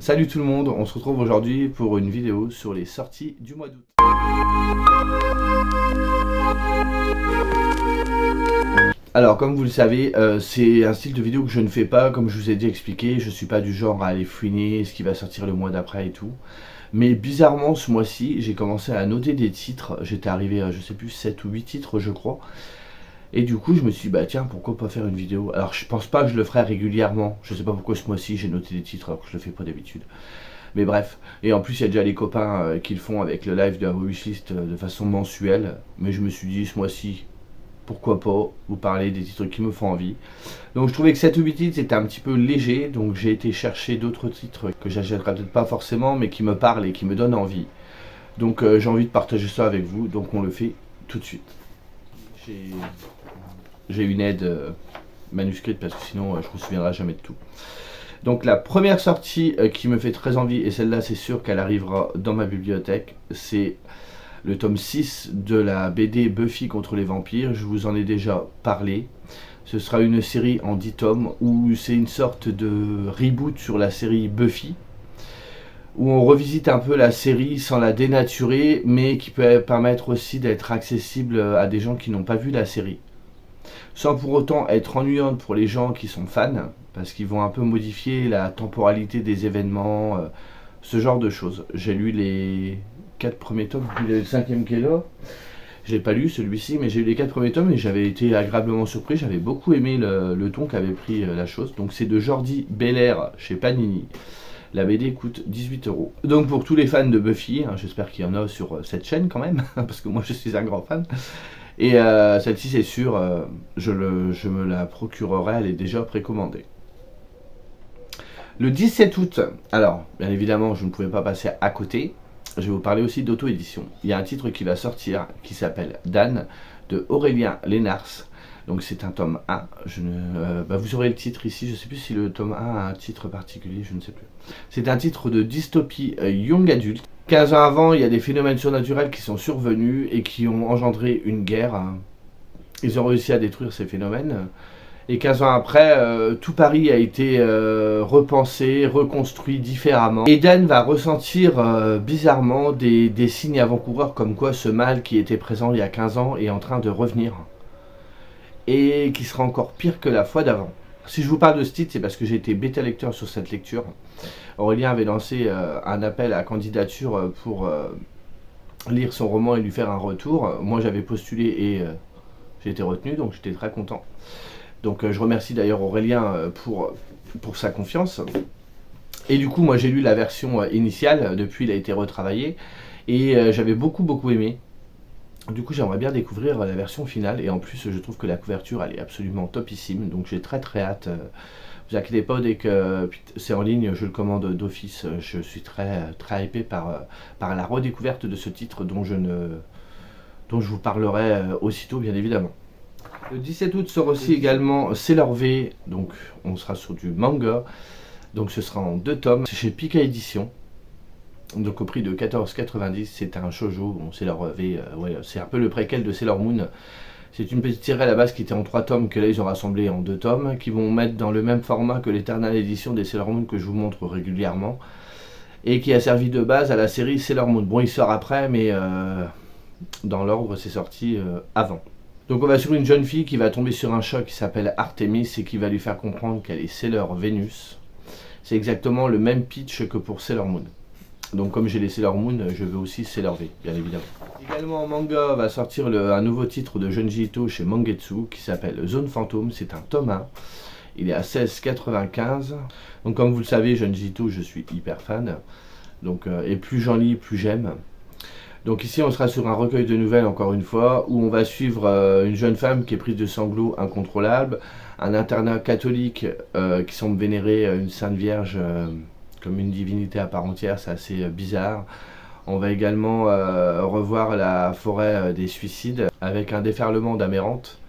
Salut tout le monde, on se retrouve aujourd'hui pour une vidéo sur les sorties du mois d'août. Alors comme vous le savez, c'est un style de vidéo que je ne fais pas, comme je vous ai déjà expliqué, je suis pas du genre à aller fouiner ce qui va sortir le mois d'après et tout. Mais bizarrement ce mois-ci, j'ai commencé à noter des titres, j'étais arrivé à je sais plus 7 ou 8 titres je crois. Et du coup je me suis dit bah tiens pourquoi pas faire une vidéo. Alors je pense pas que je le ferai régulièrement, je sais pas pourquoi ce mois-ci j'ai noté des titres alors que je le fais pas d'habitude. Mais bref, et en plus il y a déjà les copains qui le font avec le live de la wishlist de façon mensuelle. Mais je me suis dit ce mois-ci, pourquoi pas vous parler des titres qui me font envie. Donc je trouvais que 7 ou 8 titres c'était un petit peu léger, donc j'ai été chercher d'autres titres que j'achèterai peut-être pas forcément, mais qui me parlent et qui me donnent envie. Donc j'ai envie de partager ça avec vous, donc on le fait tout de suite. J'ai une aide manuscrite parce que sinon je me souviendrai jamais de tout. Donc la première sortie qui me fait très envie, et celle-là c'est sûr qu'elle arrivera dans ma bibliothèque, c'est le tome 6 de la BD Buffy contre les vampires. Je vous en ai déjà parlé. Ce sera une série en 10 tomes où c'est une sorte de reboot sur la série Buffy, où on revisite un peu la série sans la dénaturer, mais qui peut permettre aussi d'être accessible à des gens qui n'ont pas vu la série, sans pour autant être ennuyante pour les gens qui sont fans, parce qu'ils vont un peu modifier la temporalité des événements, ce genre de choses. J'ai lu les 4 premiers tomes, puis le 5e qui est là. Je l'ai pas lu celui-ci, mais j'ai lu les 4 premiers tomes et j'avais été agréablement surpris. J'avais beaucoup aimé le ton qu'avait pris la chose. Donc c'est de Jordi Belair chez Panini. La BD coûte 18 €. Donc pour tous les fans de Buffy, j'espère qu'il y en a sur cette chaîne quand même, parce que moi je suis un grand fan. Et celle-ci c'est sûr, je me la procurerai, elle est déjà précommandée. Le 17 août, alors bien évidemment je ne pouvais pas passer à côté, je vais vous parler aussi d'auto-édition. Il y a un titre qui va sortir qui s'appelle Dan de Aurélien Lénars. Donc c'est un tome 1, vous aurez le titre ici, je ne sais plus si le tome 1 a un titre particulier, je ne sais plus. C'est un titre de dystopie young adulte. 15 ans avant, il y a des phénomènes surnaturels qui sont survenus et qui ont engendré une guerre. Ils ont réussi à détruire ces phénomènes. Et 15 ans après, tout Paris a été repensé, reconstruit différemment. Et Dan va ressentir bizarrement des signes avant-coureurs comme quoi ce mal qui était présent il y a 15 ans est en train de revenir. Et qui sera encore pire que la fois d'avant. Si je vous parle de ce titre, c'est parce que j'ai été bêta lecteur sur cette lecture. Aurélien avait lancé un appel à candidature pour lire son roman et lui faire un retour. Moi j'avais postulé et j'ai été retenu, donc j'étais très content. Donc je remercie d'ailleurs Aurélien pour sa confiance. Et du coup moi j'ai lu la version initiale, depuis il a été retravaillé. Et j'avais beaucoup aimé. Du coup j'aimerais bien découvrir la version finale. Et en plus je trouve que la couverture elle est absolument topissime. Donc j'ai très hâte. Vous inquiétez pas, dès que c'est en ligne, je le commande d'office. Je suis très hypé par la redécouverte de ce titre dont je vous parlerai aussitôt bien évidemment. Le 17 août sort aussi également Sailor V, donc on sera sur du manga, donc ce sera en 2 tomes, c'est chez Pika Édition, donc au prix de 14,90, c'est un shoujo, bon, Sailor V, ouais, c'est un peu le préquel de Sailor Moon, c'est une petite série à la base qui était en 3 tomes, que là ils ont rassemblé en 2 tomes, qui vont mettre dans le même format que l'éternelle édition des Sailor Moon que je vous montre régulièrement, et qui a servi de base à la série Sailor Moon. Bon il sort après, mais dans l'ordre c'est sorti avant. Donc on va sur une jeune fille qui va tomber sur un choc qui s'appelle Artemis et qui va lui faire comprendre qu'elle est Sailor Vénus. C'est exactement le même pitch que pour Sailor Moon. Donc comme j'ai les Sailor Moon, je veux aussi Sailor V, bien évidemment. Également en manga va sortir un nouveau titre de Junji Ito chez Mangetsu qui s'appelle Zone Fantôme, c'est un tome 1. Il est à 16,95. Donc comme vous le savez, Junji Ito, je suis hyper fan. Donc, et plus j'en lis, plus j'aime. Donc ici on sera sur un recueil de nouvelles encore une fois, où on va suivre une jeune femme qui est prise de sanglots incontrôlables, un internat catholique qui semble vénérer une Sainte Vierge comme une divinité à part entière, c'est assez bizarre. On va également revoir la forêt des suicides avec un déferlement d'Amérante,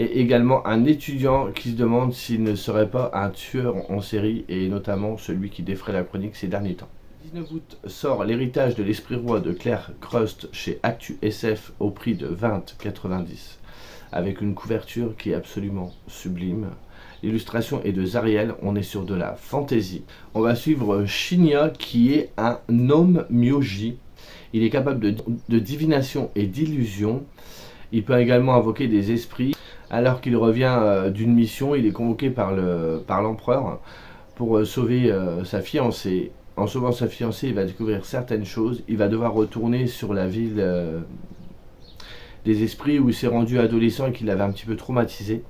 et également un étudiant qui se demande s'il ne serait pas un tueur en série, et notamment celui qui défraie la chronique ces derniers temps. 19 août sort L'héritage de l'esprit roi de Claire Crust chez Actu SF au prix de 20,90 avec une couverture qui est absolument sublime L'illustration est de Zariel, on est sur de la fantasy. On va suivre Shinya qui est un gnome Myoji. Il est capable de divination et d'illusion. Il peut également invoquer des esprits. Alors qu'il revient d'une mission, il est convoqué par l'empereur pour sauver sa fiancée. En sauvant sa fiancée, il va découvrir certaines choses. Il va devoir retourner sur la ville des esprits où il s'est rendu adolescent et qu'il l'avait un petit peu traumatisé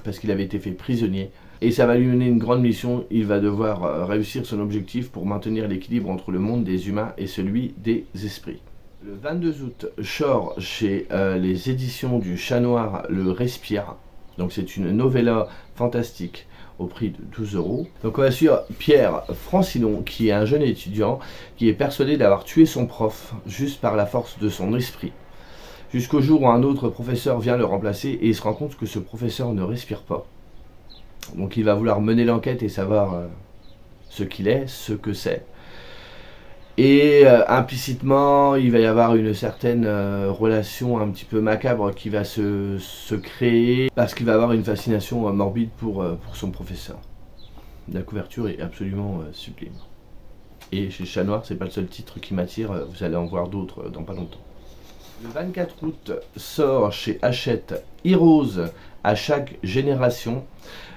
parce qu'il avait été fait prisonnier. Et ça va lui mener une grande mission. Il va devoir réussir son objectif pour maintenir l'équilibre entre le monde des humains et celui des esprits. Le 22 août sort chez les éditions du Chat Noir Le Respire. Donc c'est une novella fantastique au prix de 12 €. Donc on va suivre Pierre Francinon qui est un jeune étudiant qui est persuadé d'avoir tué son prof juste par la force de son esprit. Jusqu'au jour où un autre professeur vient le remplacer et il se rend compte que ce professeur ne respire pas. Donc il va vouloir mener l'enquête et savoir ce qu'il est, ce que c'est. Et implicitement, il va y avoir une certaine relation un petit peu macabre qui va se créer parce qu'il va avoir une fascination morbide pour son professeur. La couverture est absolument sublime. Et chez Chat Noir, c'est pas le seul titre qui m'attire, vous allez en voir d'autres dans pas longtemps. Le 24 août sort chez Hachette Heroes à chaque génération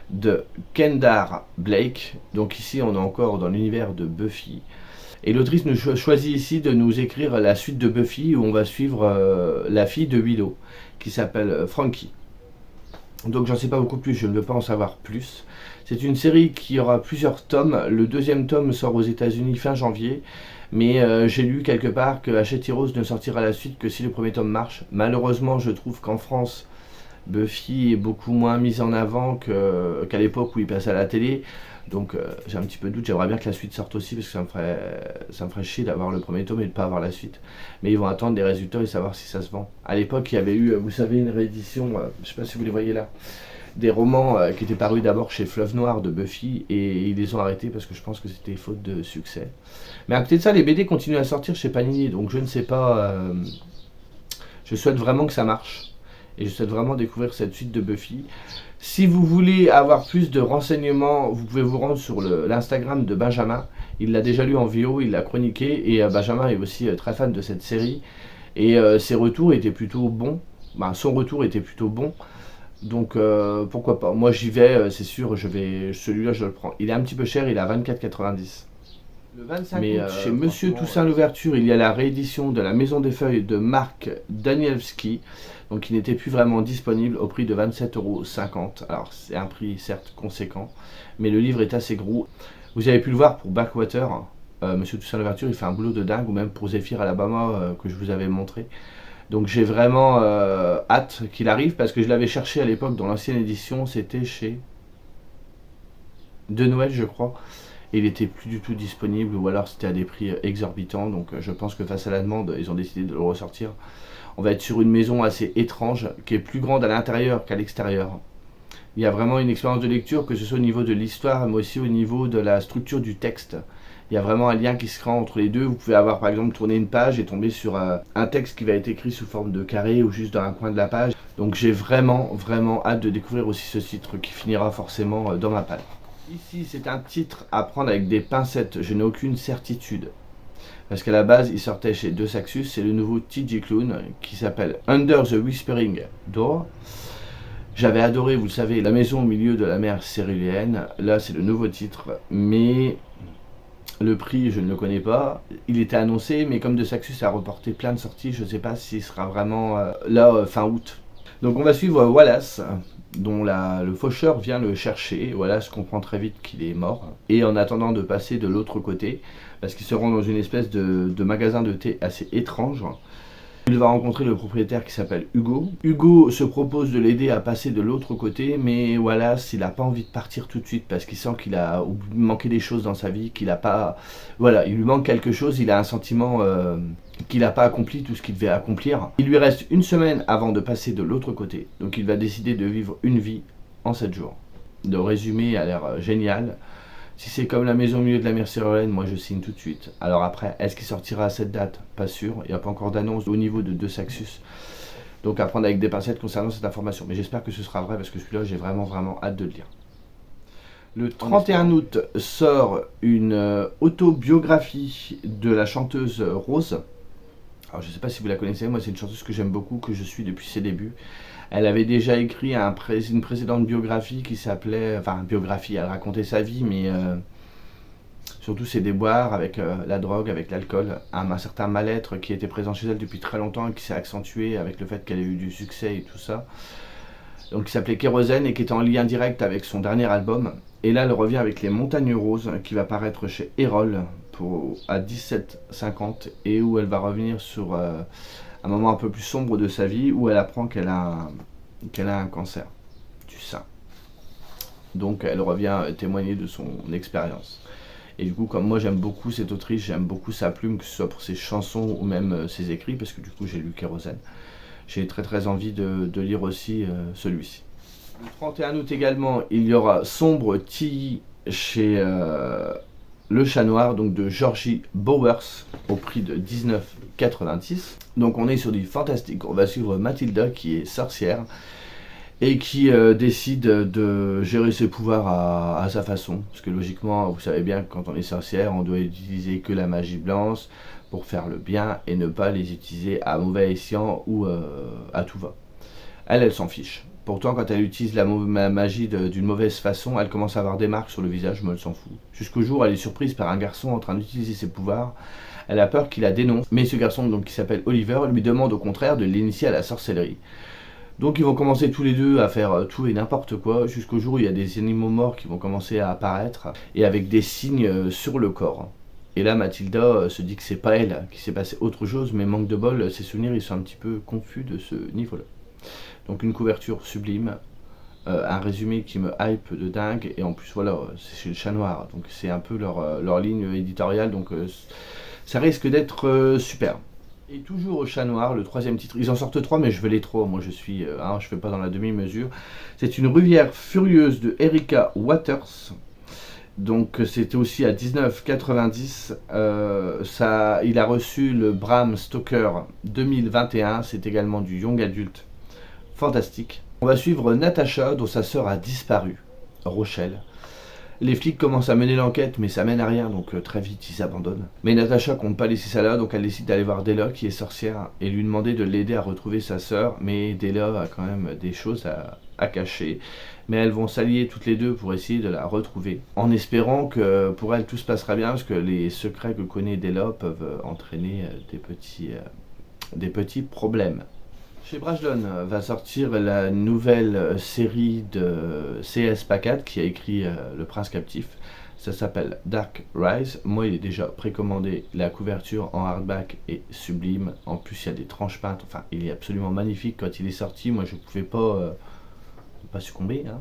de Kendare Blake. Donc ici, on est encore dans l'univers de Buffy. Et l'autrice nous choisit ici de nous écrire la suite de Buffy où on va suivre la fille de Willow qui s'appelle Frankie. Donc j'en sais pas beaucoup plus, je ne veux pas en savoir plus. C'est une série qui aura plusieurs tomes. Le deuxième tome sort aux États-Unis fin janvier. Mais j'ai lu quelque part que Hachette Heroes ne sortira la suite que si le premier tome marche. Malheureusement, je trouve qu'en France, Buffy est beaucoup moins mise en avant qu'à l'époque où il passait à la télé. Donc j'ai un petit peu de doute, j'aimerais bien que la suite sorte aussi parce que ça me ferait chier d'avoir le premier tome et de ne pas avoir la suite. Mais ils vont attendre des résultats et savoir si ça se vend. À l'époque, il y avait eu, vous savez, une réédition, je ne sais pas si vous les voyez là, des romans qui étaient parus d'abord chez Fleuve Noir de Buffy et ils les ont arrêtés parce que je pense que c'était faute de succès. Mais à côté de ça, les BD continuent à sortir chez Panini, donc je ne sais pas, je souhaite vraiment que ça marche. Et je souhaite vraiment découvrir cette suite de Buffy. Si vous voulez avoir plus de renseignements, vous pouvez vous rendre sur l'Instagram de Benjamin. Il l'a déjà lu en VO, il l'a chroniqué. Et Benjamin est aussi très fan de cette série. Et ses retours étaient plutôt bons. Ben, son retour était plutôt bon. Donc pourquoi pas. Moi j'y vais, c'est sûr, celui-là je le prends. Il est un petit peu cher, il est à 24,90 €. Le 25 août, chez Monsieur Toussaint Louverture, il y a la réédition de La Maison des Feuilles de Marc Danielewski, donc qui n'était plus vraiment disponible au prix de 27,50 €. Alors c'est un prix certes conséquent, mais le livre est assez gros. Vous avez pu le voir pour Backwater, Monsieur Toussaint Louverture, il fait un boulot de dingue, ou même pour Zephyr Alabama que je vous avais montré. Donc j'ai vraiment hâte qu'il arrive, parce que je l'avais cherché à l'époque dans l'ancienne édition, c'était chez De Noël je crois. Et il était plus du tout disponible ou alors c'était à des prix exorbitants. Donc je pense que face à la demande, ils ont décidé de le ressortir. On va être sur une maison assez étrange qui est plus grande à l'intérieur qu'à l'extérieur. Il y a vraiment une expérience de lecture, que ce soit au niveau de l'histoire mais aussi au niveau de la structure du texte. Il y a vraiment un lien qui se crée entre les deux. Vous pouvez avoir par exemple tourné une page et tomber sur un texte qui va être écrit sous forme de carré ou juste dans un coin de la page. Donc j'ai vraiment hâte de découvrir aussi ce titre qui finira forcément dans ma palle. Ici, c'est un titre à prendre avec des pincettes, je n'ai aucune certitude. Parce qu'à la base, il sortait chez De Saxus, c'est le nouveau TJ Klune qui s'appelle Under the Whispering Door. J'avais adoré, vous le savez, La Maison au milieu de la mer céruléenne. Là, c'est le nouveau titre, mais le prix, je ne le connais pas. Il était annoncé, mais comme De Saxus a reporté plein de sorties, je ne sais pas s'il sera vraiment là fin août. Donc on va suivre Wallace, dont le faucheur vient le chercher. Wallace comprend très vite qu'il est mort. Et en attendant de passer de l'autre côté, parce qu'il se rend dans une espèce de magasin de thé assez étrange, il va rencontrer le propriétaire qui s'appelle Hugo. Hugo se propose de l'aider à passer de l'autre côté, mais Wallace, il n'a pas envie de partir tout de suite parce qu'il sent qu'il a manqué des choses dans sa vie, qu'il n'a pas... Voilà, il lui manque quelque chose, il a un sentiment qu'il n'a pas accompli tout ce qu'il devait accomplir. Il lui reste une semaine avant de passer de l'autre côté, donc il va décider de vivre une vie en 7 jours. Le résumé a l'air génial. Si c'est comme La Maison au milieu de la mer céruléenne, moi je signe tout de suite. Alors après, est-ce qu'il sortira à cette date? Pas sûr, il n'y a pas encore d'annonce au niveau de Saxus. Donc à prendre avec des pincettes concernant cette information. Mais j'espère que ce sera vrai parce que celui-là, j'ai vraiment hâte de le lire. Le 31 août sort une autobiographie de la chanteuse Rose. Alors je ne sais pas si vous la connaissez, moi c'est une chanteuse que j'aime beaucoup, que je suis depuis ses débuts. Elle avait déjà écrit une précédente biographie qui s'appelait, enfin biographie, elle racontait sa vie, mais surtout ses déboires avec la drogue, avec l'alcool, un certain mal-être qui était présent chez elle depuis très longtemps et qui s'est accentué avec le fait qu'elle ait eu du succès et tout ça. Donc qui s'appelait Kérosène et qui était en lien direct avec son dernier album. Et là elle revient avec Les Montagnes Roses qui va paraître chez Erol à 17,50 et où elle va revenir sur un moment un peu plus sombre de sa vie où elle apprend qu'elle a un cancer du sein. Donc elle revient témoigner de son expérience. Et du coup, comme moi j'aime beaucoup cette autrice, j'aime beaucoup sa plume, que ce soit pour ses chansons ou même ses écrits, parce que du coup j'ai lu Kérosène. J'ai très envie de lire aussi celui-ci. Le 31 août également, il y aura Sombre Tilly chez Le Chat Noir, donc de Georgie Bowers, au prix de 19,90. Donc on est sur du fantastique. On va suivre Mathilda qui est sorcière et qui décide de gérer ses pouvoirs à sa façon. Parce que logiquement, vous savez bien que quand on est sorcière, on doit utiliser que la magie blanche pour faire le bien et ne pas les utiliser à mauvais escient ou à tout va. Elle s'en fiche. Pourtant, quand elle utilise la magie d'une mauvaise façon, elle commence à avoir des marques sur le visage, mais elle s'en fout. Jusqu'au jour, elle est surprise par un garçon en train d'utiliser ses pouvoirs. Elle a peur qu'il la dénonce, mais ce garçon, donc, qui s'appelle Oliver, lui demande au contraire de l'initier à la sorcellerie. Donc ils vont commencer tous les deux à faire tout et n'importe quoi, jusqu'au jour où il y a des animaux morts qui vont commencer à apparaître, et avec des signes sur le corps. Et là, Mathilda se dit que c'est pas elle, qu'il s'est passé autre chose, mais manque de bol, ses souvenirs ils sont un petit peu confus de ce niveau-là. Donc une couverture sublime, un résumé qui me hype de dingue, et en plus voilà, c'est chez Le Chat Noir, donc c'est un peu leur ligne éditoriale, donc ça risque d'être super. Et toujours au Chat Noir, le troisième titre, ils en sortent 3 mais je veux les 3, moi je suis, je fais pas dans la demi-mesure. C'est Une rivière furieuse de Erika Waters. Donc c'était aussi à 19,90. Il a reçu le Bram Stoker 2021, c'est également du young adulte fantastique. On va suivre Natacha dont sa sœur a disparu, Rochelle. Les flics commencent à mener l'enquête, mais ça mène à rien, donc très vite ils abandonnent. Mais Natacha compte pas laisser ça là, donc elle décide d'aller voir Della, qui est sorcière, et lui demander de l'aider à retrouver sa sœur. Mais Della a quand même des choses à cacher. Mais elles vont s'allier toutes les deux pour essayer de la retrouver, en espérant que pour elle tout se passera bien, parce que les secrets que connaît Della peuvent entraîner des petits problèmes. Chez Brajlon va sortir la nouvelle série de C.S. Pacat qui a écrit Le Prince Captif. Ça s'appelle Dark Rise. Moi, il est déjà précommandé. La couverture en hardback est sublime. En plus, il y a des tranches peintes. Enfin, il est absolument magnifique quand il est sorti. Moi, je ne pouvais pas succomber. Hein.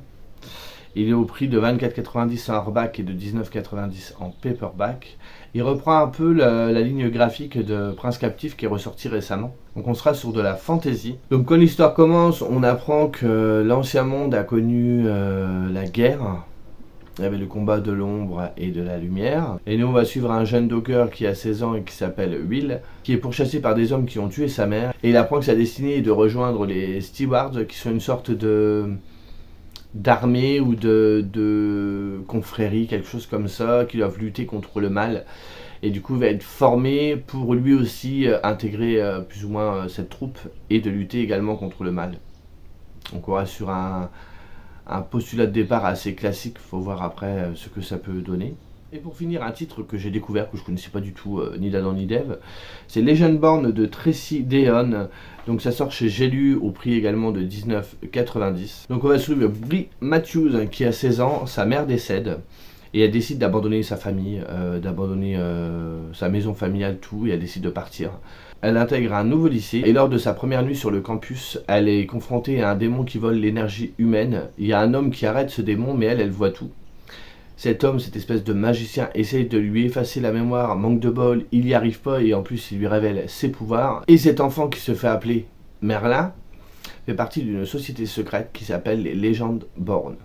Il est au prix de 24,90 en hardback et de 19,90 en paperback. Il reprend un peu la ligne graphique de Prince Captif qui est ressorti récemment. Donc on sera sur de la fantasy. Donc quand l'histoire commence, on apprend que l'ancien monde a connu la guerre. Il y avait le combat de l'ombre et de la lumière. Et nous on va suivre un jeune docker qui a 16 ans et qui s'appelle Will, qui est pourchassé par des hommes qui ont tué sa mère. Et il apprend que sa destinée est de rejoindre les Stewards, qui sont une sorte d'armée ou de confrérie, quelque chose comme ça, qui doivent lutter contre le mal. Et du coup il va être formé pour lui aussi intégrer plus ou moins cette troupe et de lutter également contre le mal. Donc on va sur un postulat de départ assez classique, il faut voir après ce que ça peut donner. Et pour finir, un titre que j'ai découvert, que je ne connaissais pas du tout, ni d'Adam ni d'Ève, c'est Legendborn de Tracy Deonn. Donc ça sort chez J'ai lu au prix également de 19,90. Donc on va suivre Brie Matthews qui a 16 ans, sa mère décède. Et elle décide d'abandonner sa famille, d'abandonner sa maison familiale, tout, et elle décide de partir. Elle intègre un nouveau lycée, et lors de sa première nuit sur le campus, elle est confrontée à un démon qui vole l'énergie humaine. Il y a un homme qui arrête ce démon, mais elle voit tout. Cet homme, cette espèce de magicien, essaye de lui effacer la mémoire, manque de bol, il n'y arrive pas, et en plus il lui révèle ses pouvoirs. Et cet enfant qui se fait appeler Merlin fait partie d'une société secrète qui s'appelle les Legendborn.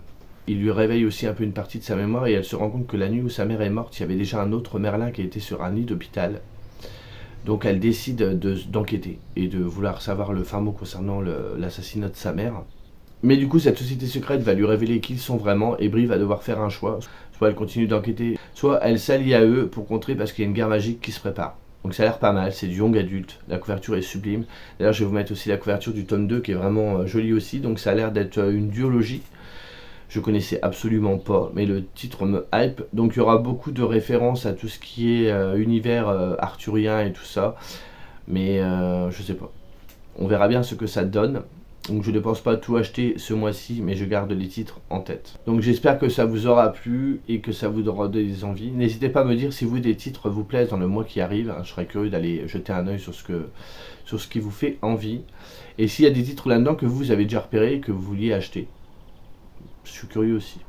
Il lui réveille aussi un peu une partie de sa mémoire et elle se rend compte que la nuit où sa mère est morte, il y avait déjà un autre Merlin qui était sur un lit d'hôpital. Donc elle décide d'enquêter et de vouloir savoir le fin mot concernant l'assassinat de sa mère. Mais du coup, cette société secrète va lui révéler qui ils sont vraiment et Brie va devoir faire un choix. Soit elle continue d'enquêter, soit elle s'allie à eux pour contrer parce qu'il y a une guerre magique qui se prépare. Donc ça a l'air pas mal, c'est du young adulte, la couverture est sublime. D'ailleurs, je vais vous mettre aussi la couverture du tome 2 qui est vraiment jolie aussi. Donc ça a l'air d'être une duologie. Je connaissais absolument pas, mais le titre me hype. Donc il y aura beaucoup de références à tout ce qui est univers arthurien et tout ça. Mais je sais pas. On verra bien ce que ça donne. Donc je ne pense pas tout acheter ce mois-ci, mais je garde les titres en tête. Donc j'espère que ça vous aura plu et que ça vous aura donné des envies. N'hésitez pas à me dire si vous des titres vous plaisent dans le mois qui arrive. Je serais curieux d'aller jeter un oeil sur ce qui vous fait envie. Et s'il y a des titres là-dedans que vous avez déjà repérés et que vous vouliez acheter. Je suis curieux aussi.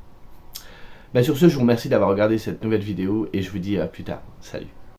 Sur ce, je vous remercie d'avoir regardé cette nouvelle vidéo et je vous dis à plus tard. Salut.